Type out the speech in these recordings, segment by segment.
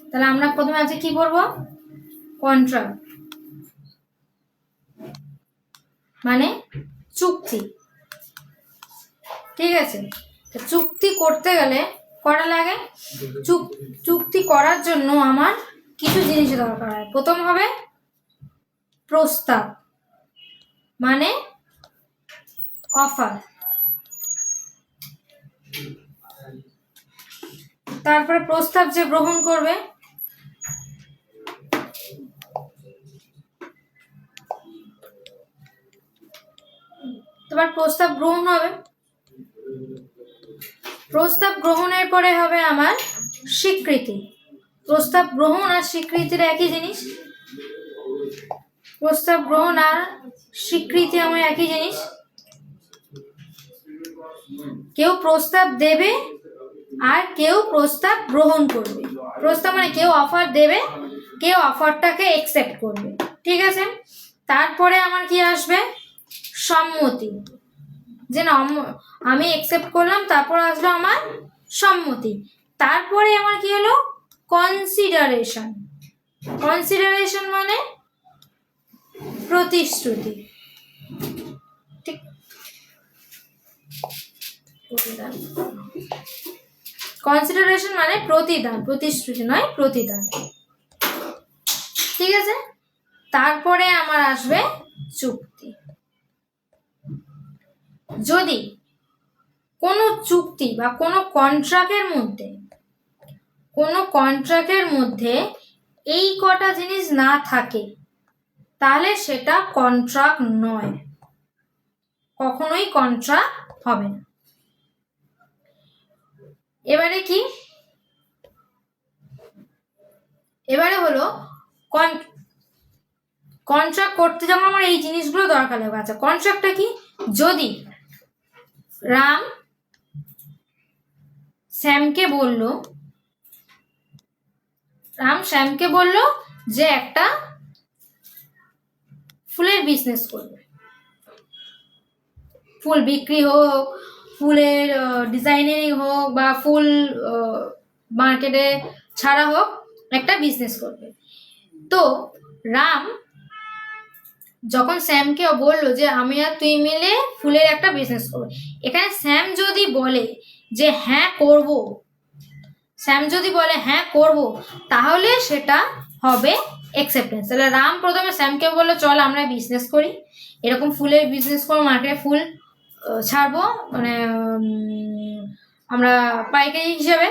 তাহলে আমরা প্রথমে আজকে কি করবো, কন্ট্রাক্ট মানে চুক্তি। ঠিক আছে, চুক্তি করতে গেলে কটা লাগে, চুক্তি করার জন্য আমার কিছু জিনিস দরকার হয়। প্রথম হবে প্রস্তাব মানে অফার, তারপরে প্রস্তাব যে গ্রহণ করবে, তোমার প্রস্তাব গ্রহণ হবে, প্রস্তাব গ্রহণের পরে হবে আমার স্বীকৃতি। প্রস্তাব গ্রহণ আর স্বীকৃতির একই জিনিস, প্রস্তাব গ্রহণ আর স্বীকৃতি আমার একই জিনিস। কেউ প্রস্তাব দেবে আর কেউ প্রস্তাব গ্রহণ করবে। প্রস্তাব মানে কেউ অফার দেবে, কেউ অফারটাকে অ্যাকসেপ্ট করবে। ঠিক আছে, তারপরে আমার কি আসবে, সম্মতি, যে না আমি অ্যাকসেপ্ট করলাম, তারপর আসলো আমার সম্মতি। তারপরে আমার কি হলো, কনসিডারেশন। কনসিডারেশন মানে প্রতিশ্রুতি। ঠিক, কনসিডারেশন মানে প্রতিদান, প্রতিশ্রুতি নয়, প্রতিদান। ঠিক আছে, তারপরে আমার আসবে চুক্তি। যদি কোনো চুক্তি বা কোনো কন্ট্রাক্টের মধ্যে এই কটা জিনিস না থাকে তাহলে সেটা কন্ট্রাক্ট নয়, কখনোই কন্ট্রাক্ট হবে না। এবারে কি, এবারে হলো কন্ট্রাক্ট করতে যখন আমার এই জিনিসগুলো দরকার লাগবে। আচ্ছা, কন্ট্রাক্টটা কি, যদি রাম শ্যামকে বলল যে একটা ফুলের বিজনেস করবে, ফুল বিক্রি হোক, ফুলের ডিজাইনিং হোক, বা ফুল মার্কেটে ছাড়া হোক, একটা বিজনেস করবে। তো রাম যখন শ্যামকে বললো যে আমি আর তুই মিলে ফুলের একটা বিজনেস করবো, এখানে শ্যাম যদি বলে যে হ্যাঁ করব, শ্যাম যদি বলে হ্যাঁ করব, তাহলে সেটা হবে অ্যাকসেপ্টেন্স। তাহলে রাম প্রথমে শ্যামকে বললো চল আমরা বিজনেস করি, এরকম ফুলের বিজনেস করবো, মার্কেটে ফুল ছাড়বো, মানে আমরা পাইকারি হিসেবে।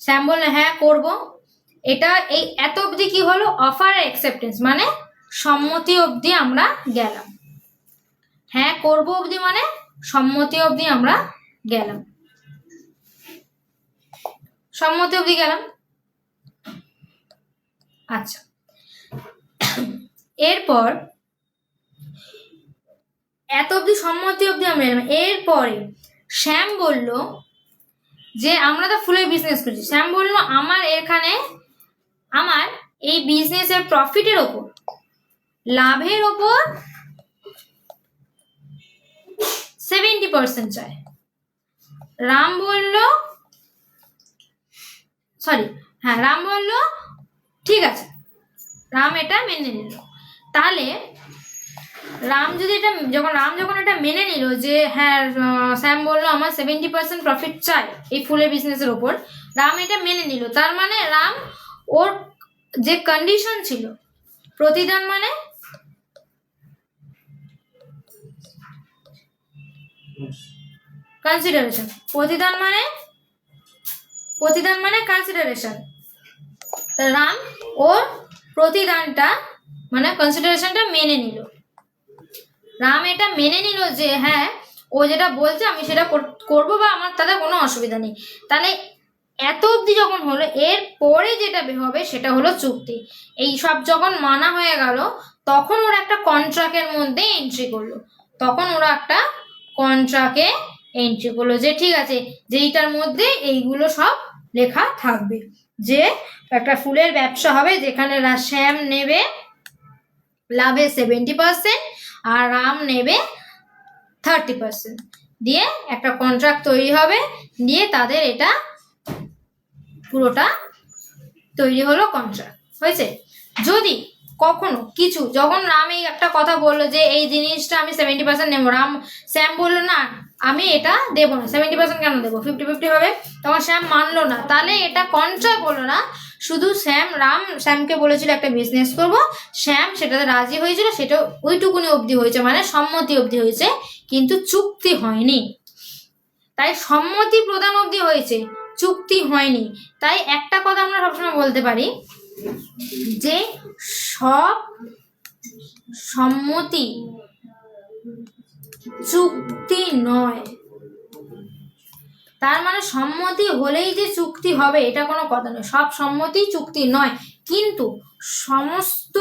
শ্যাম বললো হ্যাঁ করব। এটা এই এত অবধি কি হলো, অফার অ্যাকসেপ্টেন্স মানে সম্মতি অবধি আমরা গেলাম। হ্যাঁ করব অবধি মানে সম্মতি অবধি আমরা গেলাম, সম্মতি অবধি গেলাম। আচ্ছা, এরপর এত অবধি সম্মতি অবধি আমরা গেলাম। এরপরে শ্যাম বলল যে আমরা তো ফুলের বিজনেস করছি। শ্যাম বলল আমার এই বিজনেসের প্রফিটের ওপর, লাভের ওপর 70% চাই। রাম বলল ঠিক আছে, রাম এটা মেনে নিল। তাহলে রাম যখন এটা মেনে নিল যে হ্যাঁ শ্যাম বলল আমার 70% প্রফিট চাই এই ফুলের বিজনেসের ওপর, রাম এটা মেনে নিল। তার মানে রাম ওর যে কন্ডিশন ছিল, প্রতিদান মানে কনসিডারেশন, প্রতিদান মানে কনসিডারেশন। রাম ওর প্রতিদানটা মানে কনসিডারেশনটা মেনে নিল। রাম এটা মেনে নিল যে হ্যাঁ ও যেটা বলছে আমি সেটা করবো, বা আমার তাতে কোনো অসুবিধা নেই। তাহলে এত অবধি যখন হলো, এর পরে যেটা হবে সেটা হলো চুক্তি। এই সব যখন মানা হয়ে গেল, তখন ওরা একটা কন্ট্রাক্টের মধ্যে এন্ট্রি করলো। যে ঠিক আছে, যেইটার মধ্যে এইগুলো সব লেখা থাকবে, যে একটা ফুলের ব্যবসা হবে যেখানে শ্যাম নেবে লাভে 70% আর রাম নেবে 30%, দিয়ে একটা কন্ট্রাক্ট তৈরি হবে, দিয়ে তাদের এটা পুরোটা তৈরি হলো কন্ট্রাক্ট। হয়েছে? যদি কখনো কিছু, যখন রাম এই একটা কথা বললো যে এই জিনিসটা আমি 70% নেবো, শ্যাম বললো না আমি এটা দেবো না, 70% কেন দেবো, 50-50 হবে, তখন শ্যাম মানলো না, তাহলে এটা কন্ট্রাক্ট বলো না, শুধু রাম শ্যামকে বলেছিল একটা বিজনেস করব, শ্যাম সেটাতে রাজি হয়েছিল, সেটা ওইটুকুনি অবধি হয়েছে, মানে সম্মতি অবধি হয়েছে, কিন্তু চুক্তি হয়নি। তাই সম্মতি প্রদান অবধি হয়েছে, চুক্তি হয়নি। তাই একটা কথা আমরা সবসময় বলতে পারি যে সব সম্মতি চুক্তি নয়। তার মানে সম্মতি হলেই যে চুক্তি হবে এটা কোনো কথা নয়, সব সম্মতি চুক্তি নয়, কিন্তু সমস্ত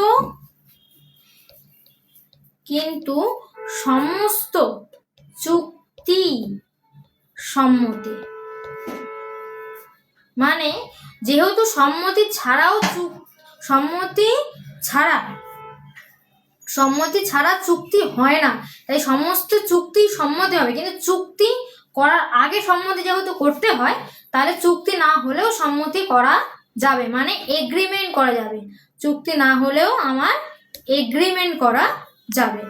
চুক্তি সম্মতি, মানে যেহেতু সম্মতি ছাড়া চুক্তি হয় না, তাই সমস্ত চুক্তি সম্মতি হবে, কিন্তু চুক্তি করার আগে সম্মতি যেহেতু করতে হয়, তাহলে চুক্তি না হলেও সম্মতি করা যাবে, মানে এগ্রিমেন্ট করা যাবে। চুক্তি না হলেও আমার এগ্রিমেন্ট করা যাবে,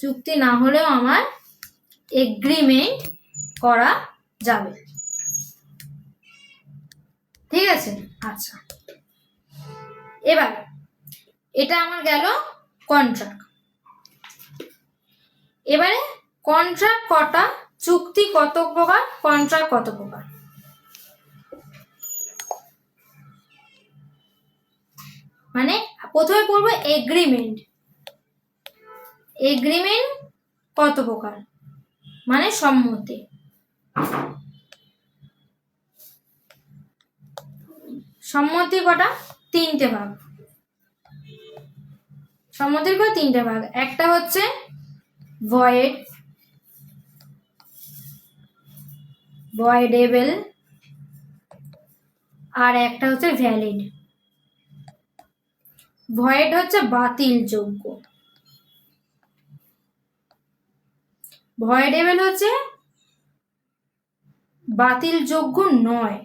চুক্তি না হলেও আমার এগ্রিমেন্ট করা যাবে। ঠিক আছে? আচ্ছা, এবার এটা আমার গেল কন্ট্রাক্ট। এবারে কন্ট্রাক্ট কটা, চুক্তি কত প্রকার, কন্ট্রাক্ট কত প্রকার। মানে প্রথমে পড়বো এগ্রিমেন্ট। এগ্রিমেন্ট কত প্রকার, মানে সম্মতি। সম্মতি কটা, তিনটে ভাগ। সম্মতির কটা, তিনটে ভাগ। একটা হচ্ছে ভয়েডেবল, আর একটা হচ্ছে ভ্যালিড। ভয়েড হচ্ছে বাতিলযোগ্য, ভয়েডেবল হচ্ছে বাতিলযোগ্য নয়।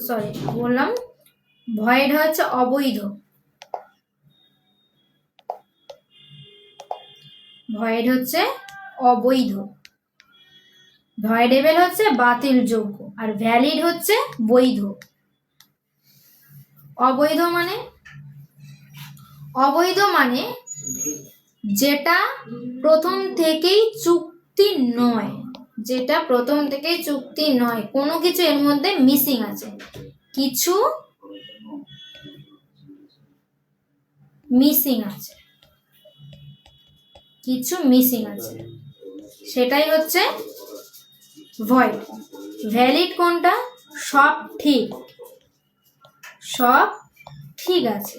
সরি বললাম, ভয়েড হচ্ছে অবৈধ, ভয়েড হচ্ছে অবৈধ, ভয়েডেবল হচ্ছে বাতিলযোগ্য, আর ভ্যালিড হচ্ছে বৈধ। অবৈধ মানে যেটা প্রথম থেকেই চুক্তি নয়, যেটা প্রথম থেকেই চুক্তি নয়, কোনো কিছু এর মধ্যে মিসিং আছে, কিছু মিসিং আছে, সেটাই হচ্ছে ভয়েড। ভ্যালিড কোনটা, সব ঠিক আছে,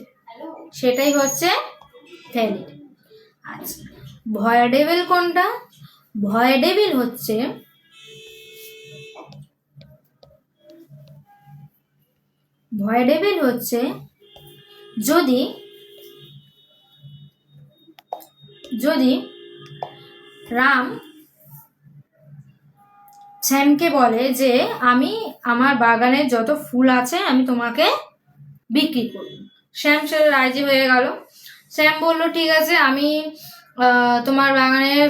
সেটাই হচ্ছে ভ্যালিড। আচ্ছা, ভয়েডেবল কোনটা, ভয়েডেবল হচ্ছে যদি রাম শ্যামকে বলে যে আমি আমার বাগানে যত ফুল আছে আমি তোমাকে বিক্রি করব, শ্যাম সেটা রাজি হয়ে গেল। শ্যাম বলল ঠিক আছে, আমি তোমার বাগানের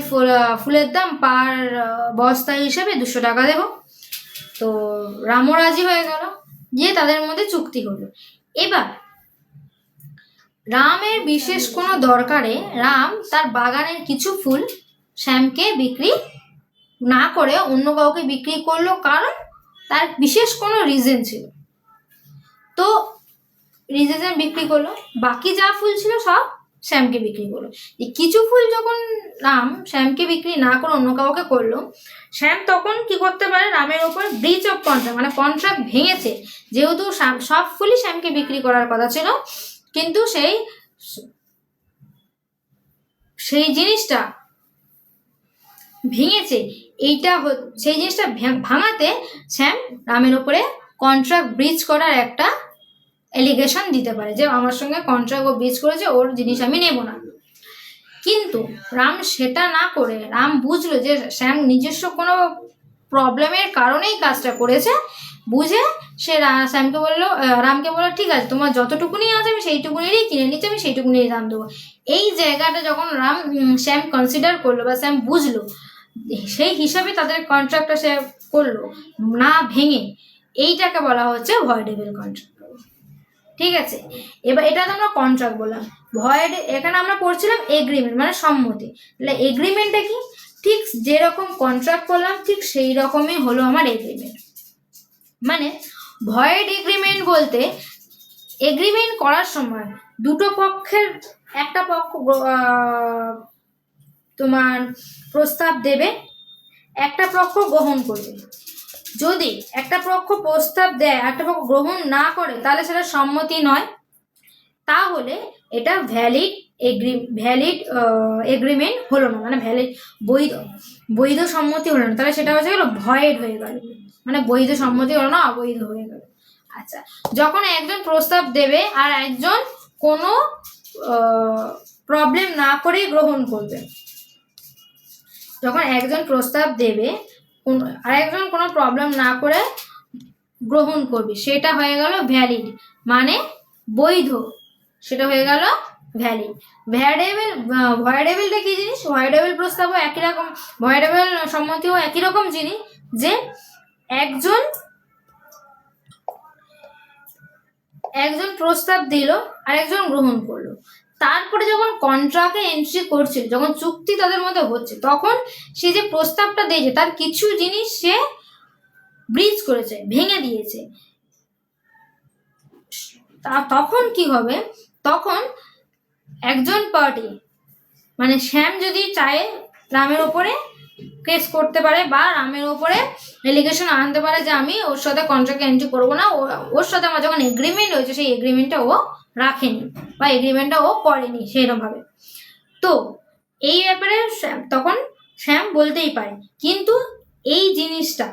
ফুলের দাম পার বস্তা হিসেবে 200 টাকা দেব। তো রামও রাজি হয়ে গেল, গিয়ে তাদের মধ্যে চুক্তি হলো। এবার রামের বিশেষ কোনো দরকারে রাম তার বাগানের কিছু ফুল শ্যামকে বিক্রি না করে অন্য কাউকে বিক্রি করলো, কারণ তার বিশেষ কোনো রিজন ছিল। তো রিজন বিক্রি করলো, বাকি যা ফুল ছিল সব শ্যামকে বিক্রি করলো। এই কিছু ফুল যখন রাম শ্যামকে বিক্রি না করে অন্য কাউকে করলো, শ্যাম তখন কি করতে পারে, রামের ওপর ব্রিচ অফ কন্ট্রাক্ট, মানে কন্ট্রাক্ট ভেঙেছে, যেহেতু সব ফুলই শ্যামকে বিক্রি করার কথা ছিল, কিন্তু সেই জিনিসটা ভেঙেছে, সেই জিনিসটা ভাঙাতে শ্যাম রামের ওপরে কন্ট্রাক্ট ব্রিচ করার একটা এলিগেশন দিতে পারে যে আমার সঙ্গে কন্ট্রাক্ট ও ব্রিচ করেছে, ওর জিনিস আমি নেব না। কিন্তু রাম সেটা না করে রাম বুঝলো যে শ্যাম নিজস্ব কোনো প্রবলেমের কারণেই কাজটা করেছে, বুঝে সে রামকে বললো ঠিক আছে তোমার যতটুকুনি আছে আমি সেইটুকুনিরই কিনে নিচ্ছি, আমি সেইটুকুনিরই দাম দেবো। এই জায়গাটা যখন শ্যাম কনসিডার করলো বা শ্যাম বুঝলো, সেই হিসাবে তাদের কন্ট্রাক্টটা সে করলো না ভেঙে, এইটাকে বলা হচ্ছে ভয়েডেবল কন্ট্রাক্ট। ঠিক আছে, এবার এটা তো আমরা কন্ট্রাক্ট বললাম। এখানে আমরা পড়ছিলাম এগ্রিমেন্ট মানে সম্মতি। তাহলে এগ্রিমেন্টটা কি? ঠিক যেরকম কন্ট্রাক্ট করলাম ঠিক সেই রকমই হলো আমার এগ্রিমেন্ট। মানে ভয়েড এগ্রিমেন্ট বলতে এগ্রিমেন্ট করার সময় দুটো পক্ষের একটা পক্ষ তোমার প্রস্তাব দেবে, একটা পক্ষ গ্রহণ করবে। যদি একটা পক্ষ প্রস্তাব দেয় একটা পক্ষ গ্রহণ না করে তাহলে সেটা সম্মতি নয়, তাহলে এটা ভ্যালিড এগ্রিমেন্ট হলো না, মানে বৈধ সম্মতি হলো না, তাহলে সেটা হচ্ছে গেল ভয়েড হয়ে গেল, মানে বৈধ সম্মতি হলো না, অবৈধ হয়ে গেল। আচ্ছা, যখন একজন প্রস্তাব দেবে আর একজন কোনো প্রবলেম না করেই গ্রহণ করবে, যখন একজন প্রস্তাব দেবে আর একজন কোনো প্রবলেম না করে গ্রহণ করবে, সেটা হয়ে গেল ভ্যালিড মানে বৈধ, সেটা হয়ে গেল ভ্যালিড। ভয়েডেবলটা কি জিনিস? ভয়েডেবল প্রস্তাবও একই রকম, ভয়েডেবল সম্মতিও একই রকম জিনিস, যে একজন প্রস্তাব দিল আর একজন গ্রহণ করলো, তারপরে যখন কন্ট্রাক্টে এন্ট্রি করছে, যখন চুক্তি তাদের মধ্যে হচ্ছে, তখন সে যে প্রস্তাবটা দিয়েছে তার কিছু জিনিস সে ব্রিচ করেছে, ভেঙে দিয়েছে, তখন কি হবে? তখন একজন পার্টি মানে শ্যাম যদি চায় রামের ওপরে কেস করতে পারে বা রামের ওপরে এলিগেশন আনতে পারে যে আমি ওর সাথে কন্ট্রাক্টে এন্ট্রি করবো না, ওর সাথে আমার যখন এগ্রিমেন্ট হয়েছে সেই এগ্রিমেন্টটা ও রাখেনি বা এগ্রিমেন্টটা ও করেনি সেরকম ভাবে। তো এই ব্যাপারে তখন শ্যাম বলতেই পারে, কিন্তু এই জিনিসটা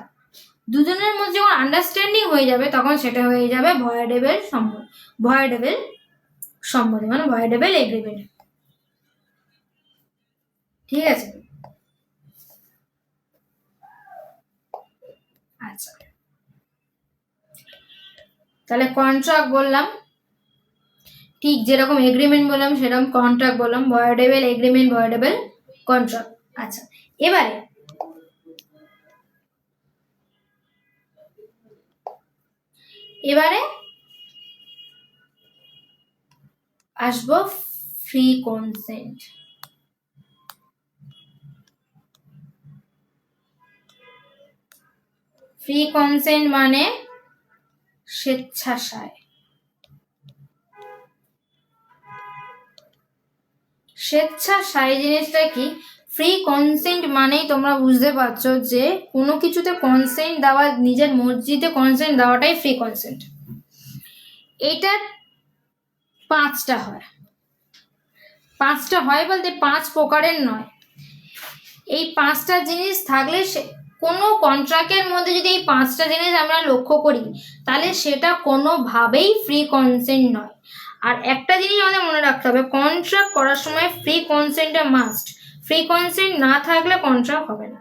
দুজনের মধ্যে যখন আন্ডারস্ট্যান্ডিং হয়ে যাবে তখন সেটা হয়ে যাবে ভয়েডেবল সম্মতি মানে ভয়েডেবল এগ্রিমেন্ট। ঠিক আছে, আচ্ছা তাহলে কন্ট্রাক্ট বললাম, ঠিক যেরকম এগ্রিমেন্ট বললাম সেরকম কন্ট্রাক্ট বললাম, ভয়েডেবল এগ্রিমেন্ট ভয়েডেবল কন্ট্রাক্ট। আচ্ছা, এবারে আসবো ফ্রি কনসেন্ট। ফ্রি কনসেন্ট মানে স্বেচ্ছাচার। স্বেচ্ছাচার জিনিসটা কি? ফ্রি কনসেন্ট মানেই তোমরা বুঝতে পারছো যে কোনো কিছুতে কনসেন্ট দেওয়া, নিজের মর্জিতে কনসেন্ট দেওয়াটাই ফ্রি কনসেন্ট। এটা পাঁচটা হয় বলতে 5 প্রকারের নয়, এই 5টা জিনিস থাকলে কোনো কন্ট্রাক্টের মধ্যে যদি এই 5টা জিনিস আমরা লক্ষ্য করি তাহলে সেটা কোনোভাবেই ফ্রি কনসেন্ট নয়। আর একটা জিনিস আমাদের মনে রাখতে হবে, কন্ট্রাক্ট করার সময় ফ্রি কনসেন্টটা মাস্ট, ফ্রি কনসেন্ট না থাকলে কন্ট্রাক্ট হবে না।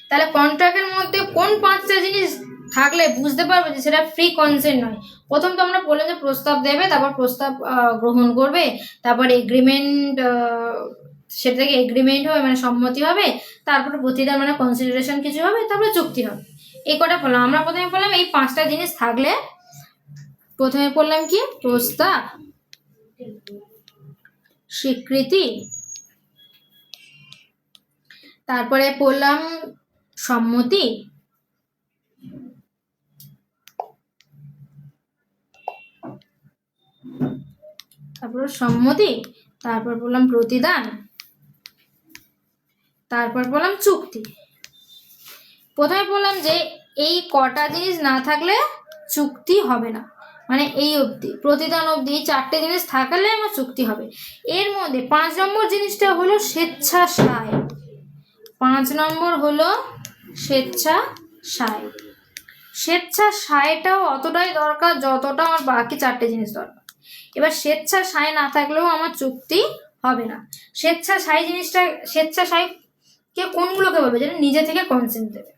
তাহলে কন্ট্রাক্টের মধ্যে কোন 5টা জিনিস থাকলে বুঝতে পারবে যে সেটা ফ্রি কনসেন্ট নয়? প্রথম তো আমরা বললাম যে প্রস্তাব দেবে, তারপর প্রস্তাব গ্রহণ করবে, তারপর এগ্রিমেন্ট, সেটা থেকে এগ্রিমেন্ট হবে মানে সম্মতি হবে, তারপরে প্রতিদান মানে কনসিডারেশন কিছু হবে, তারপরে চুক্তি হবে। এই কটা বললাম আমরা। প্রথমে বললাম এই 5টা জিনিস থাকলে, প্রথমে বললাম কি? প্রস্তাব, স্বীকৃতি, তারপরে বললাম সম্মতি, তারপর বললাম প্রতিদান, তারপর বললাম চুক্তি। প্রথমে বললাম যে এই কটা জিনিস না থাকলে চুক্তি হবে না, মানে এই অবধি প্রতিদান অবধি 4টে জিনিস থাকলে আমার চুক্তি হবে। এর মধ্যে 5 নম্বর জিনিসটা হলো স্বেচ্ছাচার। 5 নম্বর হলো স্বেচ্ছাচার। স্বেচ্ছাসায়টাও অতটাই দরকার যতটা আমার বাকি 4টে জিনিস দরকার। এবার স্বেচ্ছাসায় না থাকলেও আমার চুক্তি হবে না। স্বেচ্ছাসায়কে কোনগুলোকে বলবে, যেটা নিজে থেকে কনসেন্ট দেবে।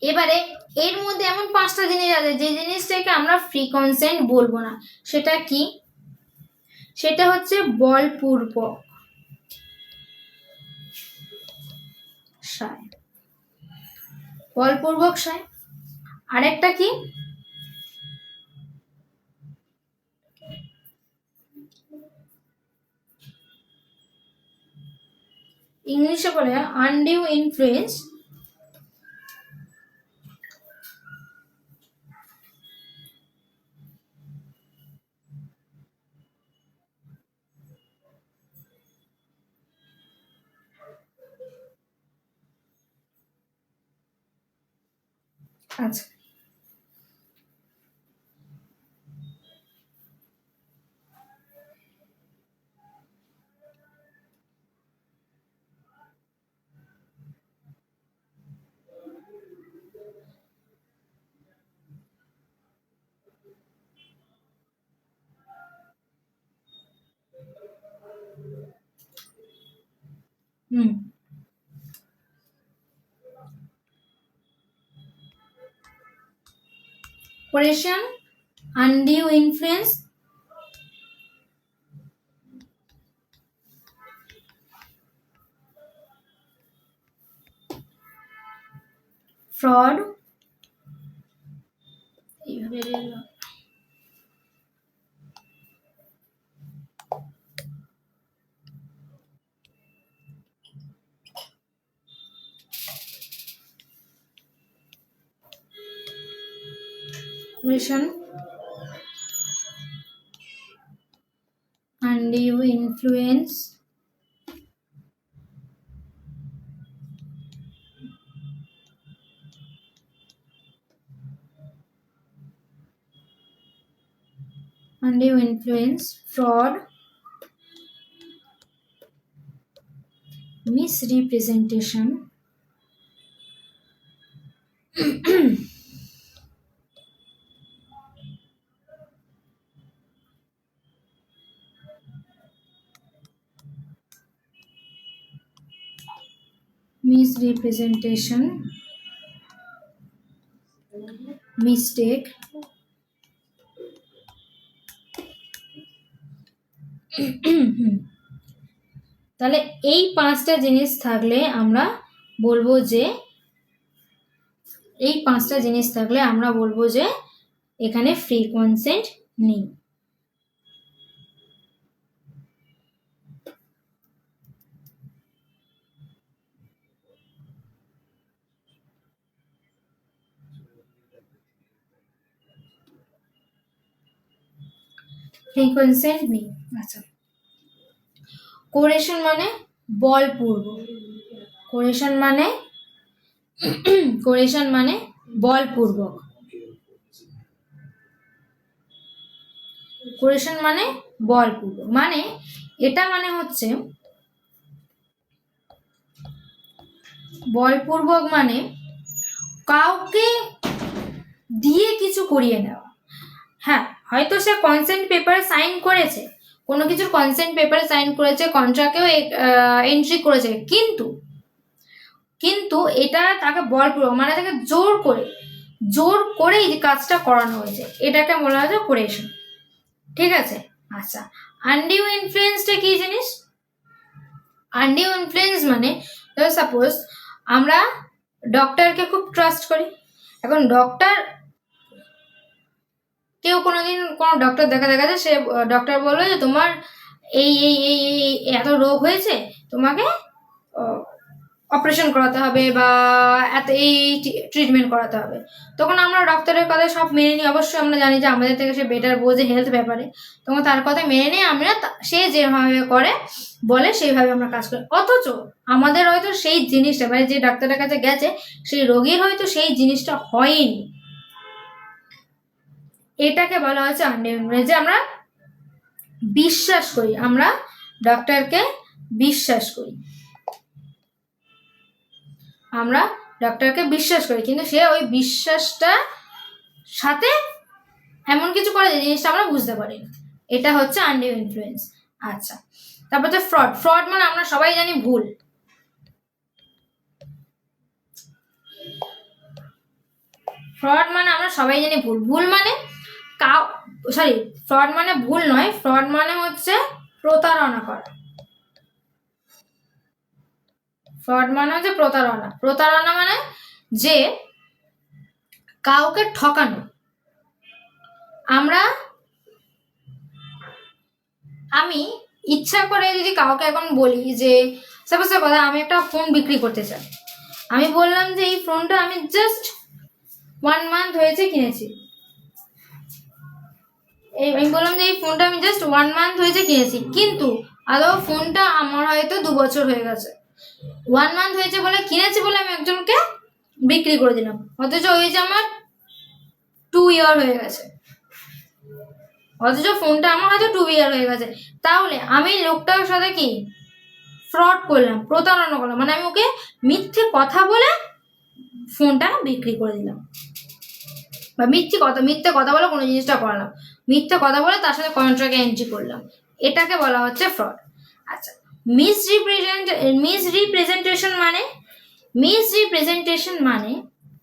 এবারে এর মধ্যে এমন 5টা জিনিস আছে যে জিনিসটাকে আমরা ফ্রি কনসেন্ট বলবো না। সেটা কি? সেটা হচ্ছে বলপূর্বক সায়, বলপূর্বক সায়। আরেকটা কি? ইংলিশে বলে আনডিউ ইনফ্লুয়েন্স। আচ্ছা, coercion, undue influence, fraud, coercion, undue influence, fraud, misrepresentation, mistake, তাহলে এই 5টা জিনিস থাকলে আমরা বলবো যে এখানে ফ্রি কনসেন্ট নেই। ফ্রি কনসেন্ট নেই। আচ্ছা, কোরেশন মানে বলপূর্বক, কোরেশন মানে বলপূর্বক, কোরেশন মানে বলপূর্বক, মানে এটা মানে হচ্ছে বলপূর্বক মানে কাউকে দিয়ে কিছু করিয়ে নেওয়া। হ্যাঁ, হয়তো সে কনসেন্ট পেপারে সাইন করেছে, কোনো কিছুর কনসেন্ট পেপারে সাইন করেছে, কন্ট্রাক্টেও এন্ট্রি করেছে, কিন্তু এটা তাকে বলপূর্বক মানে তাকে জোর করে এই কাজটা করানো হয়েছে, এটাকে বলা হয়েছে কোরেশন। ঠিক আছে। আচ্ছা, আনডিউ ইনফ্লুয়েন্সটা কি জিনিস? আনডিউ ইনফ্লুয়েন্স মানে সাপোজ আমরা ডক্টরকে খুব ট্রাস্ট করি। এখন কেউ কোনোদিন কোনো ডক্টর দেখা যায়, সে ডক্টর বলবে যে তোমার এই এই এই এই এত রোগ হয়েছে, তোমাকে অপারেশন করাতে হবে বা এত এই ট্রিটমেন্ট করাতে হবে। তখন আমরা ডক্টরের কথা সব মেনে নিই, অবশ্যই আমরা জানি যে আমাদের থেকে সে বেটার বোঝে হেলথ ব্যাপারে, তখন তার কথা মেনে নিয়ে আমরা সে যেভাবে বলে সেইভাবে আমরা কাজ করি। অথচ আমাদের হয়তো সেই জিনিসটা মানে যে ডাক্তারের কাছে গেছে সেই রোগীর হয়তো সেই জিনিসটা হয়নি। এটাকে বলা হচ্ছে আনডিউ, যে আমরা বিশ্বাস করি, আমরা ডক্টরকে বিশ্বাস করি, আমরা ডক্টরকে বিশ্বাস করে, কিন্তু সে ওই বিশ্বাসটা সাথে এমন কিছু করে যে জিনিসটা আমরা বুঝতে পারি না। এটা হচ্ছে আনডিউ ইনফ্লুয়েন্স। আচ্ছা, তারপর হচ্ছে ফ্রড। ফ্রড মানে আমরা সবাই জানি ভুল। ফ্রড মানে আমরা সবাই জানি ভুল। ভুল মানে ফ্রড মানে ভুল নয়, ফ্রড মানে হচ্ছে প্রতারণা করা। ফ্রড মানে হচ্ছে প্রতারণা। প্রতারণা মানে যে কাউকে ঠকানো। আমি ইচ্ছা করে যদি কাউকে এখন বলি যে সাপোজ কথা আমি একটা ফোন বিক্রি করতে চাই, আমি বললাম যে এই ফোনটা আমি জাস্ট 1 মান্থ হয়েছে কিনেছি, আমি বললাম যে এই ফোনটা আমি জাস্ট 1 মান্থ হয়েছে কিনেছি, কিন্তু আদৌ ফোনটা আমার হয়তো 2 বছর হয়ে গেছে। 1 মান্থ হয়েছে বলে কিনেছি বলে আমি একজনকে বিক্রি করে দিলাম, অথচ ওই যে আমার 2 ইয়ার হয়ে গেছে, অথচ ফোনটা আমার হয়তো 2 ইয়ার হয়ে গেছে। তাহলে আমি লোকটার সাথে কি ফ্রড করলাম, প্রতারণা করলাম, মানে আমি ওকে মিথ্যে কথা বলে ফোনটা বিক্রি করে দিলাম, বা মিথ্যে কথা বলে কোনো জিনিসটা করালাম, মিথ্যে কথা বলে তার সাথে কন্ট্রাক্টে এন্ট্রি করলাম, এটাকে বলা হচ্ছে ফ্রড। আচ্ছা, মিসরিপ্রেজেন্টেশন মানে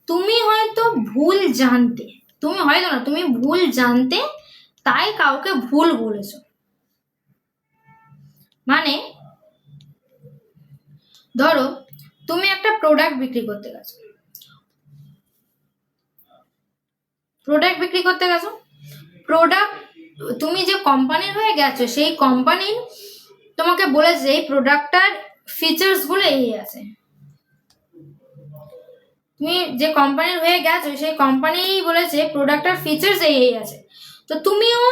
তুমি হয়তো ভুল জানতে, তুমি ভুল জানতে তাই কাউকে ভুল বলেছো। মানে ধরো তুমি একটা প্রোডাক্ট বিক্রি করতে গেছো, প্রোডাক্ট তুমি যে কোম্পানির হয়ে গেছো, সেই কোম্পানি তোমাকে বলেছে এই প্রোডাক্টটার ফিচার্স গুলো এই আছে। তুমি যে কোম্পানির হয়ে গেছো সেই কোম্পানি বলেছে প্রোডাক্টটার ফিচার্স এই আছে, তো তুমিও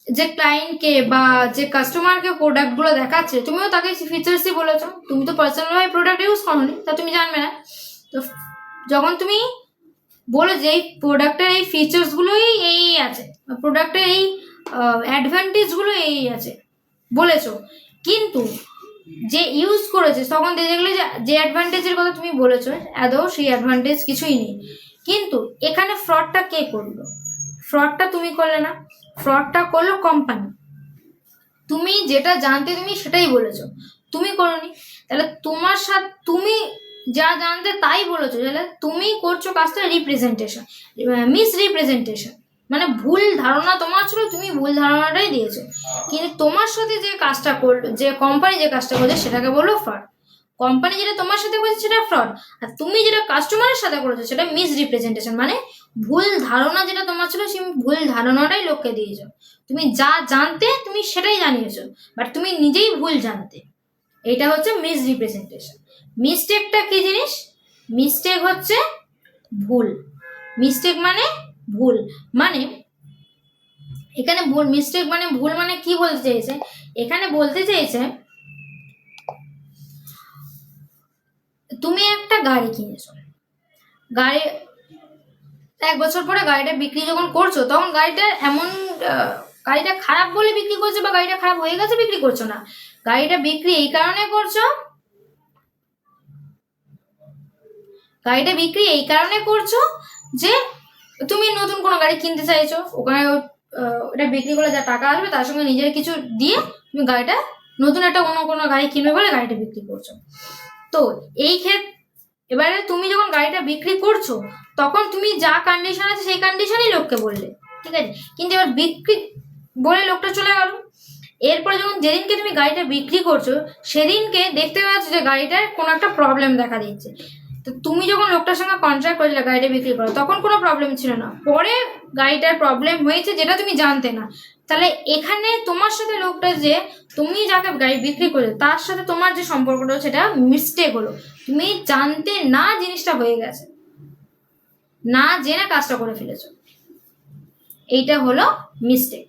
যে ক্লায়েন্টকে বা যে কাস্টমারকে প্রোডাক্টগুলো দেখাচ্ছে তুমিও তাকে ফিচার্সই বলেছো, তুমি তো পার্সোনালভাবে প্রোডাক্ট ইউজ করোনি, তা তুমি জানবে না। তো যখন তুমি বলে যে এই প্রোডাক্টের এই ফিচার্সগুলোই এই আছে, প্রোডাক্টের এই অ্যাডভান্টেজগুলো এই আছে বলেছো, কিন্তু যে ইউজ করেছে তখন দেখলে যে অ্যাডভান্টেজের কথা তুমি বলেছো আদৌ সেই অ্যাডভান্টেজ কিছুই নেই। কিন্তু এখানে ফ্রডটা কে করলো? ফ্রডটা তুমি করলে না, ফ্রডটা করলো কোম্পানি। তুমি যেটা জানতে তুমি সেটাই বলেছো, তুমি করোনি। তাহলে তোমার সাথে তুমি যা জানতে তাই বলেছো, তাহলে তুমি করছো কাজটা মিসরিপ্রেজেন্টেশন, মানে ভুল ধারণা তোমার ছিল, তুমি ভুল ধারণাটাই দিয়েছো। কিন্তু তোমার সাথে যে কাজটা করলো, যে কোম্পানি যে কাজটা করছে সেটাকে বললো ফ্রড। কোম্পানি যেটা তোমার সাথে করেছে সেটা ফ্রড, আর তুমি যেটা কাস্টমারের সাথে করেছো সেটা মিসরিপ্রেজেন্টেশন, মানে ভুল ধারণা যেটা তোমার ছিল সেই ভুল ধারণাটাই লোককে দিয়েছো। তুমি যা জানতে তুমি সেটাই জানিয়েছো, বাট তুমি নিজেই ভুল জানতে। এটা হচ্ছে মিসরিপ্রেজেন্টেশন। মিস্টেকটা কি জিনিস? মিস্টেক হচ্ছে ভুল। মিস্টেক মানে ভুল, মানে এখানে মিস্টেক মানে ভুল মানে কি বলতে চাইছে? এখানে বলতে চাইছে তুমি একটা গাড়ি কিনেছো, গাড়ি 1 বছর পরে গাড়িটা বিক্রি যখন করছো তখন গাড়িটা খারাপ বলে বিক্রি করছো বা গাড়িটা খারাপ হয়ে গেছে বিক্রি করছো না, গাড়িটা বিক্রি এই কারণে করছো, যে তুমি নতুন কোনো গাড়ি কিনতে চাইছো, ওখানে ওটা বিক্রি করলে যা টাকা আসবে তার সঙ্গে নিজের কিছু দিয়ে তুমি গাড়িটা নতুন একটা অন্য কোনো গাড়ি কিনবে বলে গাড়িটা বিক্রি করছো। তো এই ক্ষেত্রে এবারে তুমি যখন গাড়িটা বিক্রি করছো তখন তুমি যা কন্ডিশন আছে সেই কন্ডিশনই লোককে বললে, ঠিক আছে, কিন্তু এবার বিক্রি বলে লোকটা চলে গেল। এরপরে যখন যেদিনকে তুমি গাড়িটা বিক্রি করছো সেদিনকে দেখতে পাচ্ছ যে গাড়িটার কোনো একটা প্রবলেম দেখা দিচ্ছে। তো তুমি যখন লোকটার সঙ্গে কন্ট্রাক্ট করেছিলে গাড়িটা বিক্রি করো তখন কোনো প্রবলেম ছিল না, পরে গাড়িটার প্রবলেম হয়েছে যেটা তুমি জানতে না। তাহলে এখানে তোমার সাথে লোকটা যে তুমি যাকে গাড়ি বিক্রি করলে তার সাথে তোমার যে সম্পর্কটা সেটা মিস্টেক হলো, তুমি জানতে না জিনিসটা হয়ে গেছে, না জেনে কাজটা করে ফেলেছো, এইটা হলো মিস্টেক।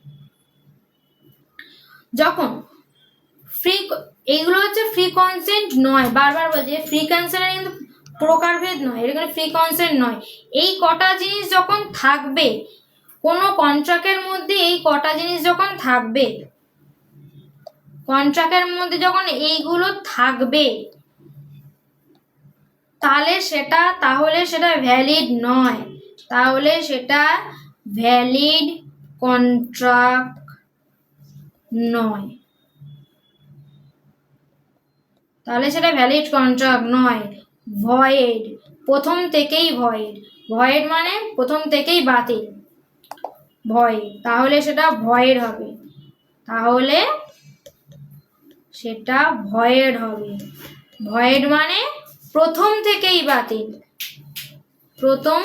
যখন এইগুলো হচ্ছে ফ্রি কনসেন্ট নয়, বারবার বলছি ফ্রি কনসেন্ট কিন্তু প্রকারভেদ নয়, এটা কিন্তু ফ্রি কনসেন্ট নয়। এই কটা জিনিস যখন থাকবে কোনো কন্ট্রাক্টের মধ্যে, এই কটা জিনিস যখন থাকবে কন্ট্রাক্টের মধ্যে, যখন এইগুলো থাকবে তাহলে সেটা ভ্যালিড নয়, তাহলে সেটা ভ্যালিড কন্ট্রাক্ট নয়, তাহলে সেটা ভ্যালিড কন্ট্রাক্ট নয়। ভয়েড, প্রথম থেকেই ভয়েড, ভয়েড মানে প্রথম থেকেই বাতিল, ভয়েড, তাহলে সেটা ভয়েড হবে, তাহলে সেটা ভয়েড হবে। ভয়েড মানে প্রথম থেকেই বাতিল, প্রথম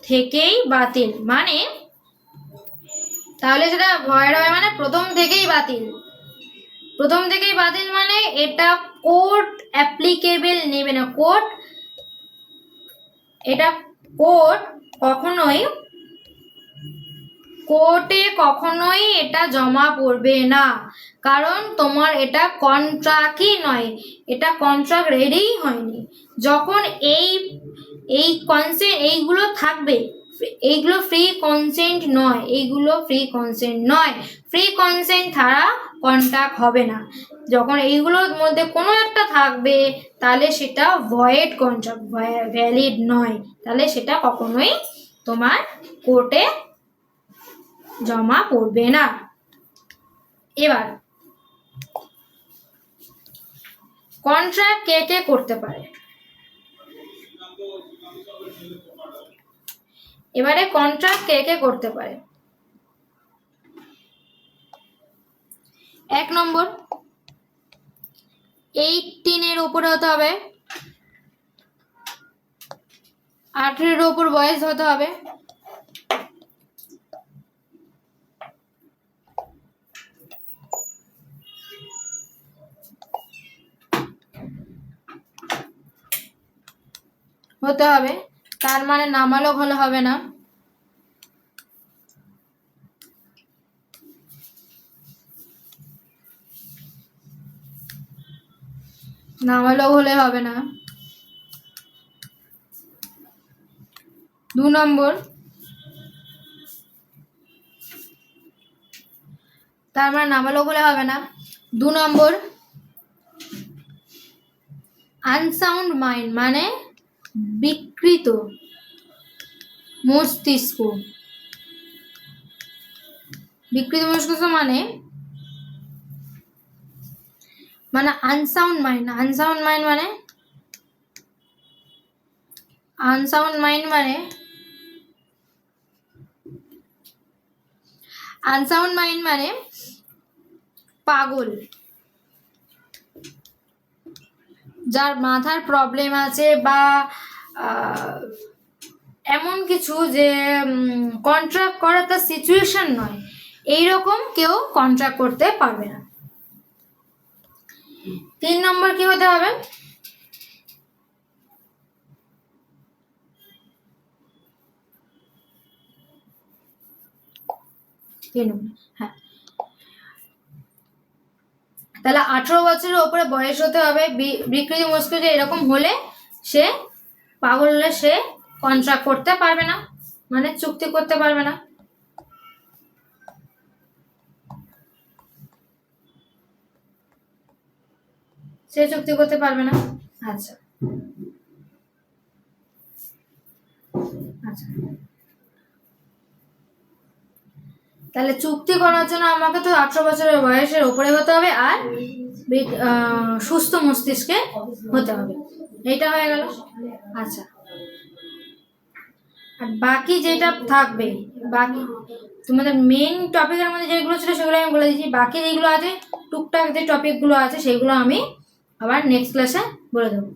থেকেই বাতিল মানে, তাহলে সেটা ভয়েড হবে মানে প্রথম থেকেই বাতিল, প্রথম থেকেই বাতিল মানে এটা কোর্ট অ্যাপ্লিকেবল নেবে না, এটা কোর্ট কখনোই, কোর্টে কখনোই এটা জমা পড়বে না, কারণ তোমার এটা কন্ট্রাক্টই নয়, এটা কন্ট্রাক্ট রেডিই হয়নি। যখন এইগুলো থাকবে, এইগুলো ফ্রি কনসেন্ট নয়, এইগুলো ফ্রি কনসেন্ট নয়, ফ্রি কনসেন্ট ছাড়া কন্ট্রাক্ট হবে না। যখন এইগুলোর মধ্যে কোনো একটা থাকবে তাহলে সেটা ভয়েড কন্ট্রাক্ট, ভ্যালিড নয়, তাহলে সেটা কখনোই তোমার কোর্টে জমা পড়বে না। এবার কন্ট্রাক্ট কে কে করতে পারে, এবারে কন্ট্রাক্ট কে কে করতে পারে। 1 নম্বর 18 এর উপরে হতে হবে, 18 এর উপর বয়স হতে হবে, তার মানে নাবালক হলে হবে না, নাবালক হলে হবে না। 2 নম্বর, তার মানে নাবালক হলে হবে না। 2 নম্বর, আনসাউন্ড মাইন্ড মানে বিকৃত মস্তিষ্ক, বিকৃত মস্তিষ্ক মানে আনসাউন্ড মাইন্ড, আনসাউন্ড মাইন্ড মানে, আনসাউন্ড মাইন্ড মানে, আনসাউন্ড মাইন্ড মানে পাগল, যার মাথার প্রবলেম আছে বা এমন কিছু যে কন্ট্রাক্ট করার তার সিচুয়েশন নয়, এইরকম কেউ কন্ট্রাক্ট করতে পারবে না। 3 নম্বর কি হতে হবে, হ্যাঁ, তাহলে 18 বছরের উপরে বয়স হতে হবে, বিকৃত মস্তিষ্ক এরকম হলে সে পাগল হলে সে কন্ট্রাক্ট করতে পারবে না, মানে চুক্তি করতে পারবে না। সে চুক্তি করতে পারবে না। আচ্ছা আচ্ছা, তাহলে চুক্তি করার জন্য আমাকে তো 18 বছরের বয়সের উপরে হতে হবে আর সুস্থ মস্তিষ্কে হতে হবে, এটা হয়ে গেল। আচ্ছা, আর বাকি যেটা থাকবে, বাকি তোমাদের মেইন টপিকের মধ্যে যেগুলো ছিল সেগুলো আমি বলে দিচ্ছি, বাকি যেগুলো আছে টুকটাক যে টপিকগুলো আছে সেগুলো আমি আবার নেক্সট ক্লাসে বলে দেবো।